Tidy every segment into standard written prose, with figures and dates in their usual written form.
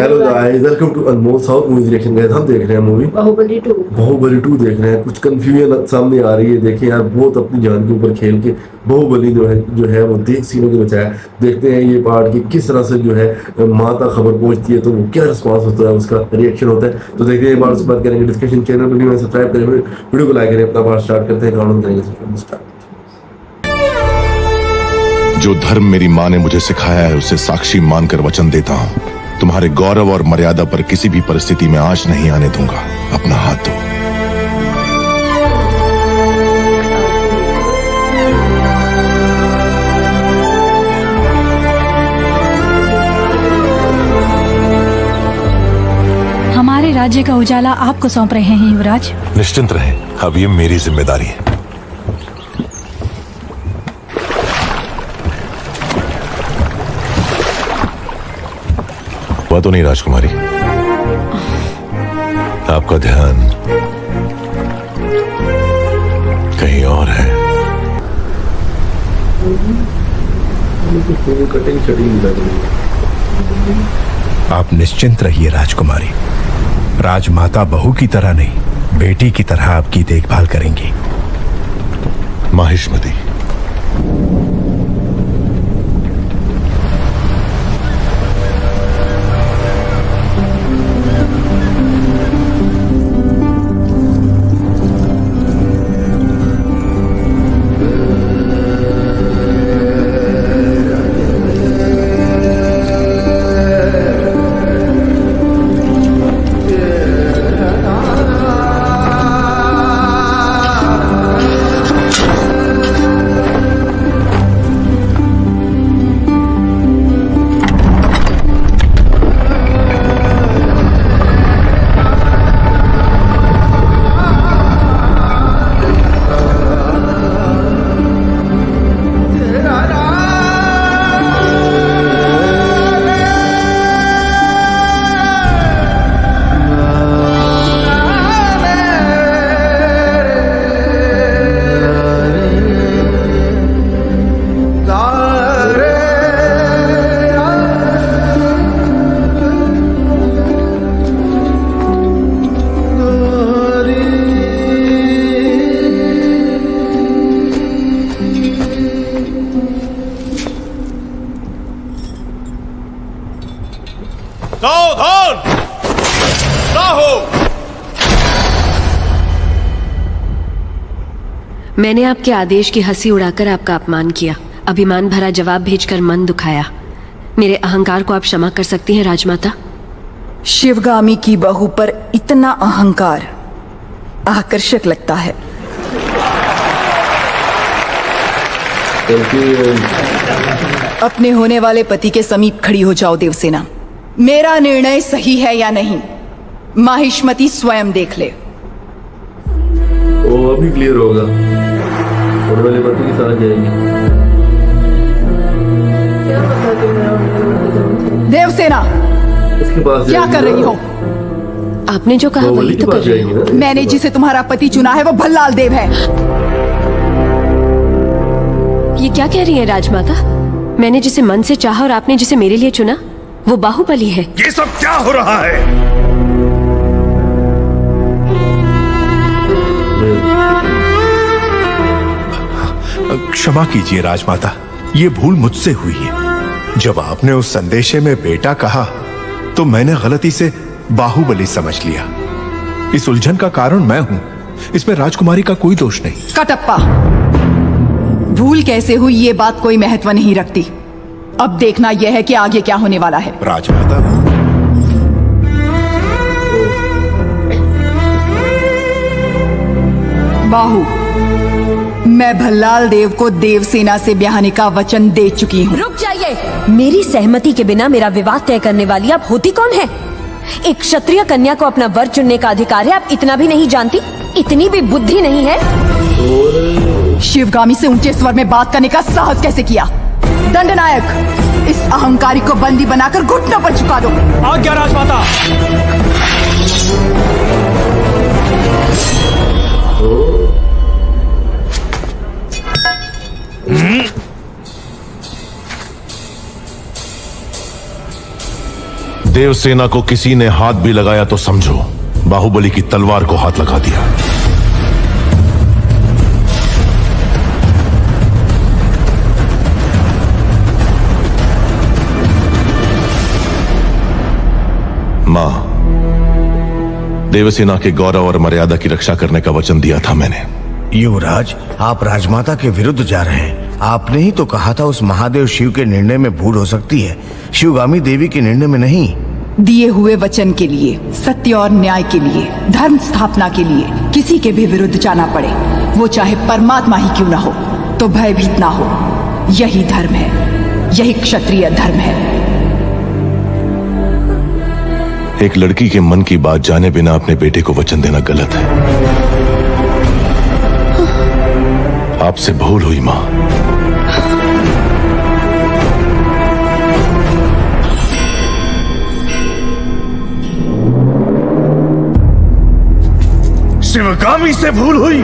Hello guys, welcome to Anmol south movies reaction. Guys हम देख रहे हैं मूवी बाहुबली 2 देख रहे हैं। कुछ कंफ्यूजन सामने आ रही है। देखिए यार, बहुत अपनी जान के ऊपर खेल के बाहुबली जो है वो देख सीनों को बचाया। देखते हैं ये पार्ट की किस तरह से जो है माँ तक खबर पहुंचती है, तो वो क्या रिस्पॉन्स होता है, उसका रिएक्शन होता है। तो देखते हैं ये पार्ट से बात करेंगे। डिस्कशन चैनल पर भी सब्सक्राइब करें, वीडियो को लाइक करें। अपना पार्ट स्टार्ट करते हैं, काउंट करेंगे स्टार्ट। जो धर्म मेरी माँ ने मुझे सिखाया है उसे साक्षी मानकर वचन देता हूँ, तुम्हारे गौरव और मर्यादा पर किसी भी परिस्थिति में आंच नहीं आने दूंगा। अपना हाथ दो। हमारे राज्य का उजाला आपको सौंप रहे हैं युवराज। निश्चिंत रहें, अब ये मेरी जिम्मेदारी है। हुआ तो नहीं राजकुमारी? आपका ध्यान कहीं और है। आप निश्चिंत रहिए राजकुमारी। राजमाता बहू की तरह नहीं, बेटी की तरह आपकी देखभाल करेंगी। माहिष्मती, मैंने आपके आदेश की हंसी उड़ाकर आपका अपमान किया, अभिमान भरा जवाब भेजकर मन दुखाया। मेरे अहंकार को आप क्षमा कर सकती हैं राजमाता। शिवगामी की बहू पर इतना अहंकार आकर्षक लगता है। अपने होने वाले पति के समीप खड़ी हो जाओ देवसेना। मेरा निर्णय सही है या नहीं, माहिष्मती स्वयं देख ले। वो अभी क्लियर होगा और वाले पति के साथ जाएंगे। देवसेना, इसके पास क्या कर रही हो? आपने जो कहा वही तो कर रही हूँ। मैंने जिसे तुम्हारा पति चुना है वो भल्लाल देव है। ये क्या कह रही है राजमाता? मैंने जिसे मन से चाहा और आपने जिसे मेरे लिए चुना वो बाहुबली है। ये सब क्या हो रहा है? क्षमा कीजिए राजमाता, ये भूल मुझसे हुई है। जब आपने उस संदेशे में बेटा कहा तो मैंने गलती से बाहुबली समझ लिया। इस उलझन का कारण मैं हूं, इसमें राजकुमारी का कोई दोष नहीं। कटप्पा, भूल कैसे हुई ये बात कोई महत्व नहीं रखती। अब देखना यह है कि आगे क्या होने वाला है। राजमाता, बाहु, मैं भल्लाल देव को देवसेना से ब्याहने का वचन दे चुकी हूँ। रुक जाइए। मेरी सहमति के बिना मेरा विवाह तय करने वाली आप होती कौन है? एक क्षत्रिय कन्या को अपना वर चुनने का अधिकार है, आप इतना भी नहीं जानती? इतनी भी बुद्धि नहीं है? शिवगामी से ऊंचे स्वर में बात करने का साहस कैसे किया? दंडनायक, इस अहंकारी को बंदी बनाकर घुटनों पर झुका दो। आज्ञा राजमाता। देवसेना को किसी ने हाथ भी लगाया तो समझो बाहुबली की तलवार को हाथ लगा दिया। मां, देवसेना के गौरव और मर्यादा की रक्षा करने का वचन दिया था मैंने। युवराज, आप राजमाता के विरुद्ध जा रहे हैं। आपने ही तो कहा था उस महादेव शिव के निर्णय में भूल हो सकती है, शिवगामी देवी के निर्णय में नहीं। दिए हुए वचन के लिए, सत्य और न्याय के लिए, धर्म स्थापना के लिए किसी के भी विरुद्ध जाना पड़े, वो चाहे परमात्मा ही क्यों ना हो, तो भयभीत ना हो। यही धर्म है, यही क्षत्रिय धर्म है। एक लड़की के मन की बात जाने बिना अपने बेटे को वचन देना गलत है। आपसे भूल हुई मां। शिवगामी से भूल हुई?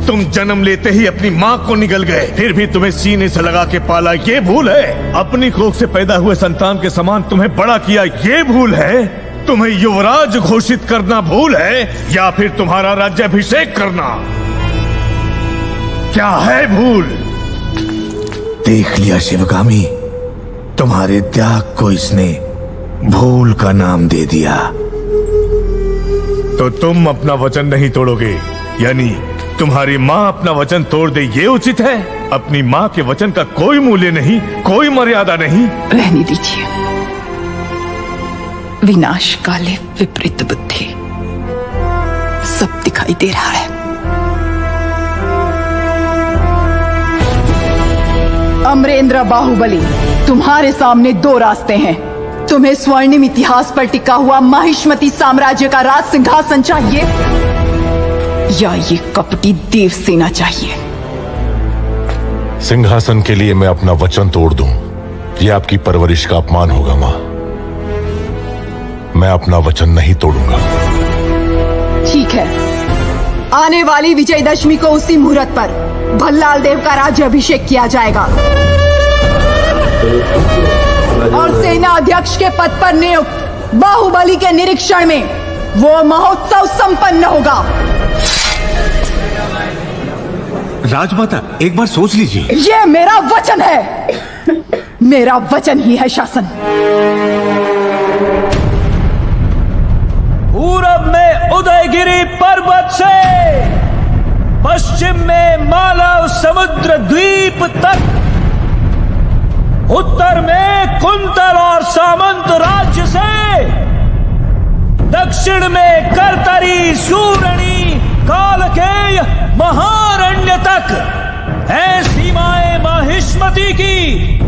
तुम जन्म लेते ही अपनी माँ को निगल गए, फिर भी तुम्हें सीने से लगा के पाला, ये भूल है? अपनी कोख से पैदा हुए संतान के समान तुम्हें बड़ा किया, ये भूल है? तुम्हें युवराज घोषित करना भूल है, या फिर तुम्हारा राज्याभिषेक करना? क्या है भूल? देख लिया शिवगामी, तुम्हारे त्याग को इसने भूल का नाम दे दिया। तो तुम अपना वचन नहीं तोड़ोगे, यानी तुम्हारी माँ अपना वचन तोड़ दे, ये उचित है? अपनी माँ के वचन का कोई मूल्य नहीं, कोई मर्यादा नहीं। रहने दीजिए। विनाश काले विपरीत बुद्धि, सब दिखाई दे रहा है। अमरेंद्र बाहुबली, तुम्हारे सामने दो रास्ते हैं। तुम्हें स्वर्णिम इतिहास पर टिका हुआ माहिष्मती साम्राज्य का राज सिंहासन चाहिए, या ये कपटी देवसेना चाहिए? सिंहासन के लिए मैं अपना वचन तोड़ दूं, यह आपकी परवरिश का अपमान होगा मां। मैं अपना वचन नहीं तोड़ूंगा। ठीक है, आने वाली विजयदशमी को उसी मुहूर्त पर भल्लाल देव का राज्याभिषेक किया जाएगा और सेना अध्यक्ष के पद पर नियुक्त बाहुबली के निरीक्षण में वो महोत्सव संपन्न होगा। राजमाता, एक बार सोच लीजिए। ये मेरा वचन है, मेरा वचन ही है शासन। पूरब में उदयगिरी पर्वत से पश्चिम में मालव समुद्र द्वीप तक, उत्तर में कुंतल और सामंत राज्य से, दक्षिण में करतरी, सूरणी, कालकेय, महारण्य तक है सीमाएं माहिष्मती की,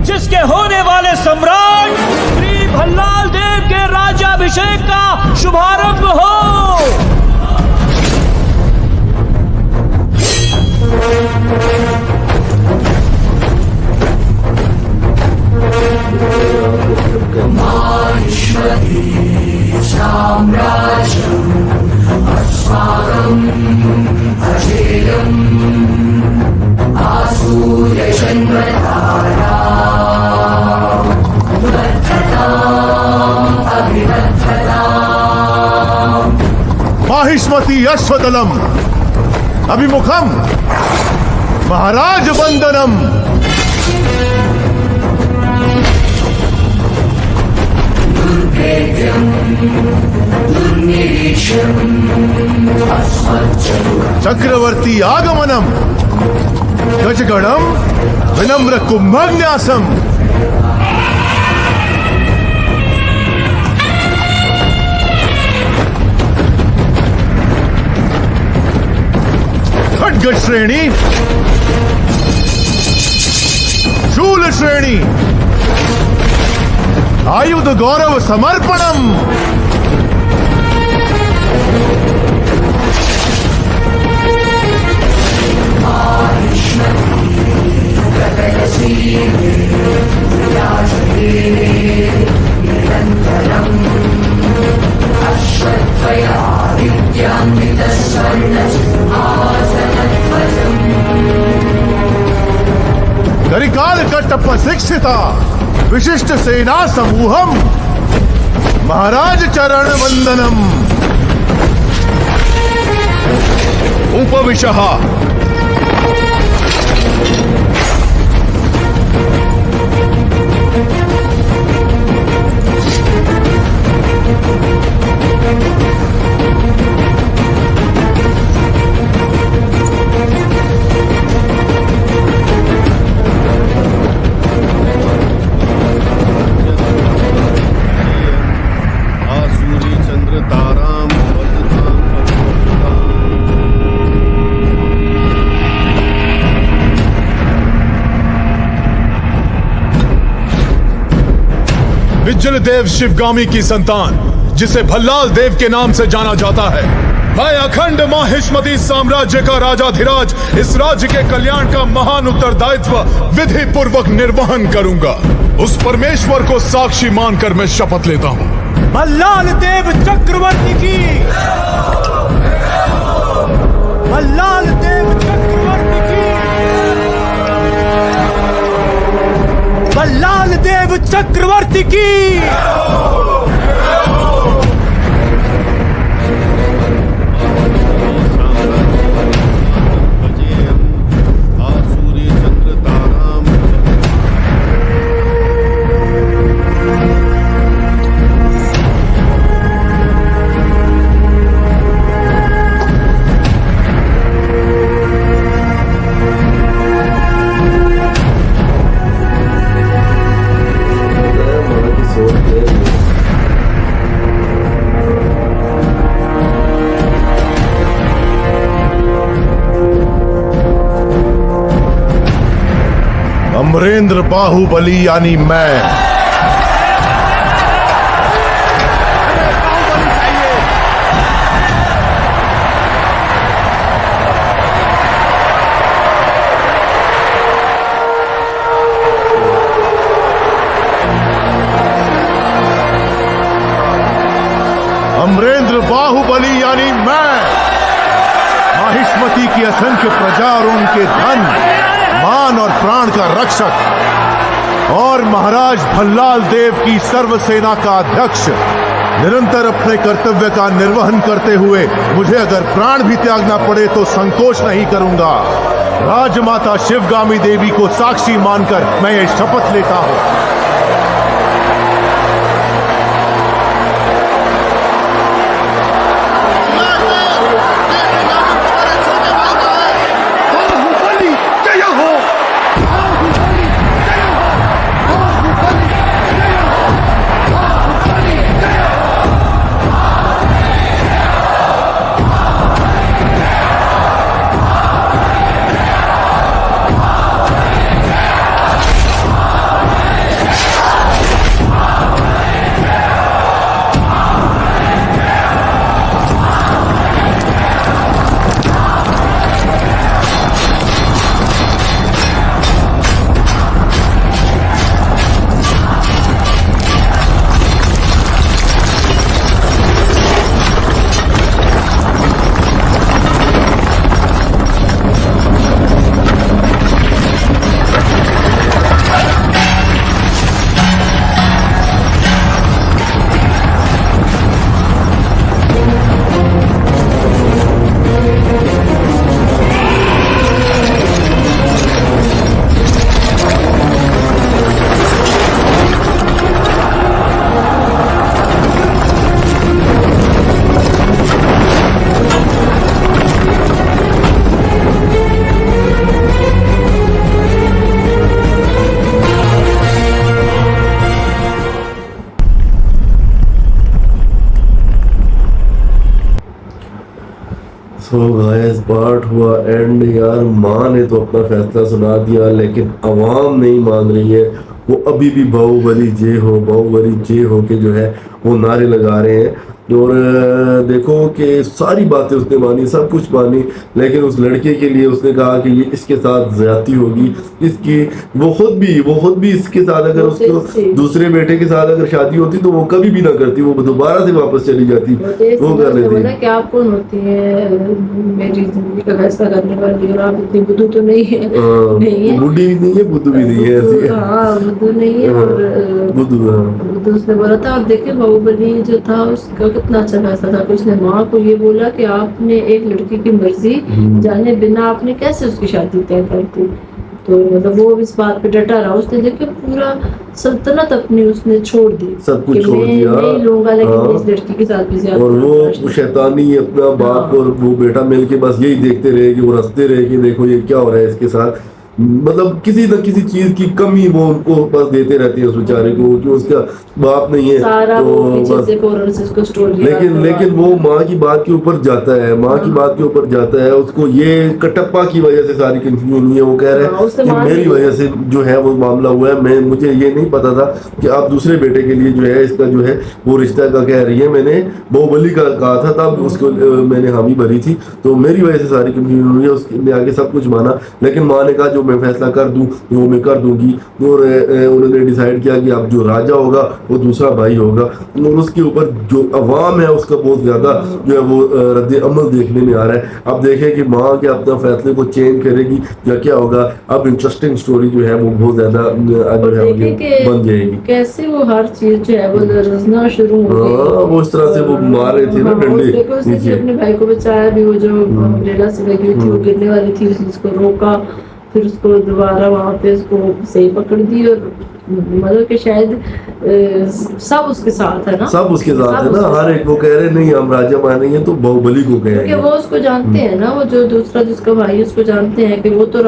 जिसके होने वाले सम्राट श्री भल्लाल देव के राज्याभिषेक का शुभारंभ हो। माहिष्मती अश्वदलम अभिमुखम महाराज वंदनम। चक्रवर्ती आगमनम गजगणम विनम्र कुंभन्यासम। खड्ग श्रेणी, शूल श्रेणी, आयुध गौरव समर्पणम। करिकाल कट्टप शिक्षिता विशिष्ट सेना समूहम महाराज चरण वंदनम। उपविशः। आसूरी चंद्र ताराम विज्जल देव शिवगामी की संतान, जिसे भल्लाल देव के नाम से जाना जाता है, मैं अखंड माहिष्मती साम्राज्य का राजाधिराज इस राज्य के कल्याण का महान उत्तरदायित्व विधि पूर्वक निर्वहन करूंगा। उस परमेश्वर को साक्षी मानकर मैं शपथ लेता हूँ। भल्लाल देव चक्रवर्ती की, भल्लाल देव चक्रवर्ती की, भल्लाल देव चक्रवर्ती की। आसूरी चंद्र ताराम माना की सोच है ये। अमरेंद्र बाहुबली यानी मैं अमरेंद्र बाहुबली यानी मैं माहिष्मती की असंख्य प्रजा और उनके धन मान और प्राण का रक्षक और महाराज भल्लाल देव की सर्व सेना का अध्यक्ष निरंतर अपने कर्तव्य का निर्वहन करते हुए मुझे अगर प्राण भी त्यागना पड़े तो संकोच नहीं करूंगा। राजमाता शिवगामी देवी को साक्षी मानकर मैं ये शपथ लेता हूं। सो गाइस पार्ट हुआ एंड। यार माँ ने तो अपना फैसला सुना दिया लेकिन आवाम नहीं मान रही है। वो अभी भी बाहुबली जय हो के जो है वो नारे लगा रहे हैं। और देखो कि सारी बातें उसने मानी, सब कुछ मानी, लेकिन उस लड़के के लिए उसने कहा कि ये इसके साथ ज्यादती होगी, इसकी वो खुद भी इसके साथ अगर उसको दूसरे बेटे के साथ अगर शादी होती तो वो कभी भी ना करती, वो दोबारा से वापस चली जाती, वो कर लेती। क्या आप कौन होती है मेरी जिंदगी का फैसला करने वाली, और आप इतनी बुद्धू तो नहीं है, नहीं है, बुढ़ी भी नहीं है, बुद्धू भी नहीं है, ऐसी हाँ बुद्धू नहीं है, और बुद्धू उसने बोला था। और देखे बाहुबली जो था उसका कितना अच्छा फैसला था कि उसने माँ को ये बोला कि आपने एक लड़की की मर्जी जाने बिना आपने कैसे उसकी शादी तय कर दी। तो मतलब वो इस बात पे डटा रहा, उसने देखिए पूरा सल्तनत अपनी उसने छोड़ दी, सब कुछ छोड़ दिया, नहीं लूंगा लेकिन इस लड़की के साथ भी ज्यादा। और वो शैतानी अपना बाप और वो बेटा मिलके बस यही देखते रहे कि वो हंसते रहे कि देखो ये क्या हो रहा है इसके साथ, मतलब किसी न किसी चीज की कमी वो उनको बस देते रहते हैं उस बेचारे को कि उसका बाप नहीं है, सारा तो वो पीछे बस से कॉर्नर से उसको स्टोरी लेकिन वो माँ की बात के ऊपर जाता है, माँ की बात के ऊपर जाता है, उसको ये कटप्पा की वजह से सारी कंफ्यूजन हुई है। वो कह रहे हैं कि मेरी वजह से जो है वो मामला हुआ है, मुझे ये नहीं पता था कि आप दूसरे बेटे के लिए जो है इसका जो है वो रिश्ता का कह रही है, मैंने बाहुबली का कहा था तब उसको मैंने हामी भरी थी, तो मेरी वजह से सारी कंफ्यूजन हुई है। उसने आगे सब कुछ माना, लेकिन माँ ने कहा जो मैं फैसला कर दूं वो मैं कर दूंगी, और उन्होंने डिसाइड किया कि अब जो राजा होगा वो दूसरा भाई होगा, और उसके ऊपर जो अवाम है उसका बहुत ज्यादा जो है वो रद्द अमल देखने में आ रहा है। अब देखें कि माँ के अपना फैसले को चेंज करेगी या क्या होगा। अब इंटरेस्टिंग स्टोरी जो है वो बहुत ज्यादा जो है बन जाएगी, कैसे वो हर चीज जो है वो रचना शुरू हो गई। वो इस तरह से वो मार रहे थे ना डंडे, उसने अपने भाई को बचाया भी, वो जो अम्ब्रेला से लगी हुई थी वो गिरने वाली थी, उसने उसको रोका, फिर उसको दोबारा वहाँ पे उसको सही पकड़ दी, और मतलब कि शायद सब उसके साथ है ना, सब उसके साथ है ना, हर एक वो कह रहे नहीं हम राजा मानेंगे तो बाहुबली को कहेंगे, क्योंकि वो उसको जानते हैं ना, वो जो दूसरा जिसका भाई है उसको जानते हैं कि वो तो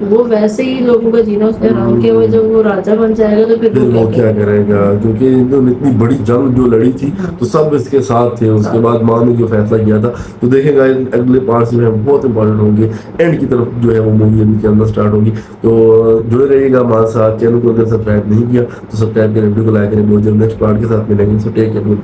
वो वैसे ही लोगों का जीना उसने हराम किया हुआ, जब वो राजा बन जाएगा तो फिर वो क्या करेगा, क्योंकि इन्होंने इतनी बड़ी जंग जो लड़ी थी तो सब इसके साथ थे। उसके बाद माँ ने जो फैसला किया था, तो देखेगा अगले पार्ट में बहुत इंपॉर्टेंट होंगे, एंड की तरफ जो है वो मूवी अभी के अंदर स्टार्ट होगी। तो जुड़े रहिएगा हमारे साथ, चैनल को अगर सब्सक्राइब नहीं किया तो सब्सक्राइब करें, वीडियो को लाइक करें। बहुत जल्द नेक्स्ट पार्ट के साथ मिलेंगे, सो टेक केयर।